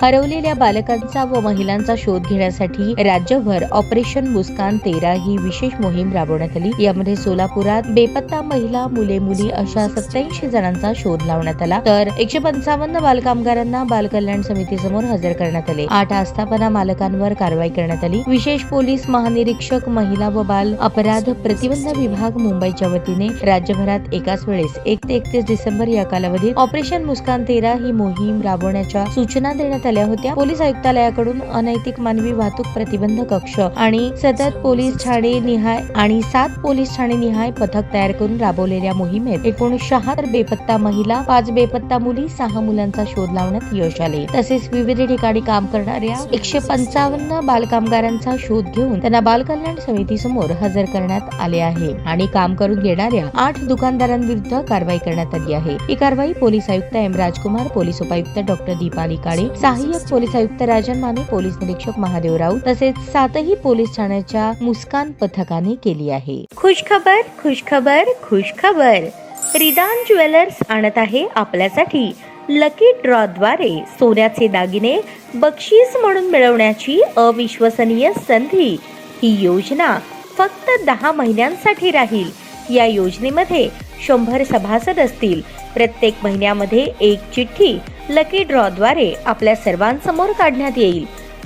हरवलेल्या बालकांचा व महिलांचा शोध घेण्यासाठी राज्यभर ऑपरेशन मुस्कान 13 ही विशेष मोहीम राबवण्यात आली। यामध्ये सोलापुरात बेपत्ता महिला, मुले-मुली अशा 87 जणांचा शोध लावण्यात आला, तर 155 बालकामगारांना बाल कल्याण समितीसमोर हजर करण्यात आले। 8 आस्थापना मालकांवर कारवाई करण्यात आली। विशेष पोलीस महानिरीक्षक महिला व बाल अपराध प्रतिबंध विभाग मुंबईच्या वतीने राज्यभरात एकाच वेळेस 1 ते 31 डिसेंबर या कालावधीत ऑपरेशन मुस्कान 13 ही मोहीम राबवण्याच्या सूचना देण्यात आल्या होत्या। पोलीस आयुक्तालयाकडून अनैतिक मानवी वाहतूक प्रतिबंध कक्ष आणि सतत पोलीस ठाणे निहाय आणि 7 पोलीस ठाणे निहाय पथक तयार करून राबवलेल्या मोहिमेत एकूण 76 बेपत्ता महिला, 5 बेपत्ता मुली, 6 मुलांचा शोध लावण्यात यश आले। तसेच विविध ठिकाणी काम करणाऱ्या 155 बालकामगारांचा शोध घेऊन त्यांना बाल कल्याण समितीसमोर हजर करण्यात आले आहे आणि काम करून घेणाऱ्या 8 दुकानदारांविरुद्ध कारवाई करण्यात आली आहे। ही कारवाई पोलीस आयुक्त एम राजकुमार, पोलीस उपायुक्त डॉक्टर दीपाली काळे, सहाय्यक पोलीस आयुक्त राजन माने, पोलीस निरीक्षक महादेव राऊत तसेच 7ही पोलीस ठाण्याच्या मुस्कान पथकाने केली आहे। खुशखबर खुशखबर खुशखबर, रिदान ज्वेलर्स आणत आहे आपल्यासाठी लकी ड्रॉ द्वारे सोन्याचे दागिने बक्षीस म्हणून मिळवण्याची अविश्वसनीय संधी। ही योजना फक्त 10 महिन्यांसाठी राहील। या योजनेमध्ये 100 सभासद असतील। प्रत्येक महिन्यामध्ये एक चिठ्ठी लकी ड्रॉ द्वारे आपल्या सर्वांसमोर काढण्यात येईल।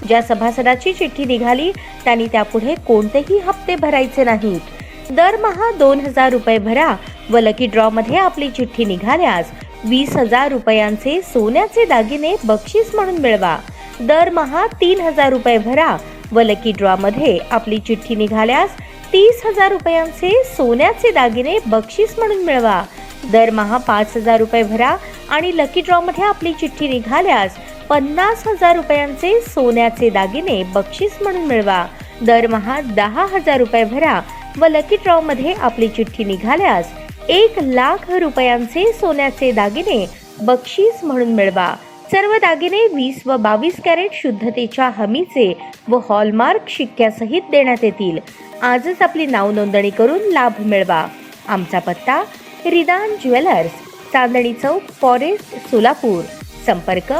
ज्या सभासदाची चिठ्ठी निघाली त्यांनी त्यापुढे कोणतेही हप्ते भरायचे नाहीत। दरमहा 2000 रुपये भरा व लकी ड्रॉ मध्ये आपली चिठ्ठी निघाल्यास 20,000 रुपयांचे सोन्याचे दागिने बक्षीस म्हणून मिळवा। दरमहा 3000 रुपये भरा व लकी ड्रॉ मध्ये आपली चिठ्ठी निघाल्यास 30,000 रुपयांचे सोन्याचे दागिने बक्षीस म्हणून मिळवा। दरमहा 5,000 रुपये भरा आणि लकी ड्रॉ मध्ये आपली चिठ्ठी निघाल्यास 50,000 रुपयांचे सोन्याचे दागिने बक्षीस म्हणून मिळवा। दरमहा 10,000 रुपये भरा व लकी ड्रॉ मध्ये आपली चिठ्ठी निघाल्यास 1,00,000 रुपयांचे सोन्याचे दागिने बक्षीस म्हणून मिळवा। सर्व दागिने 20 व 22 कॅरेट शुद्धतेच्या हमीचे व हॉलमार्क शिक्क्यासहित देण्यात येतील। आजच आपली नाव नोंदणी करून लाभ मिळवा। आमचा पत्ता रिदान ज्वेलर्स, चांदणी चौक, फॉरेस्ट, सोलापूर। संपर्क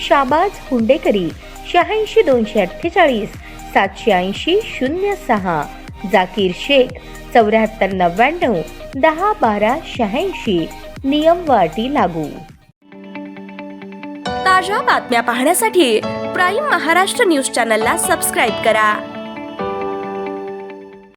शाबाज हुंडेकरी 86 248 780 06, जाकीर शेख 74 99 10 12 86। नियम व अटी लागू। ताज्या बातम्या पाहण्यासाठी प्राईम महाराष्ट्र न्यूज चॅनलला सबस्क्राईब करा।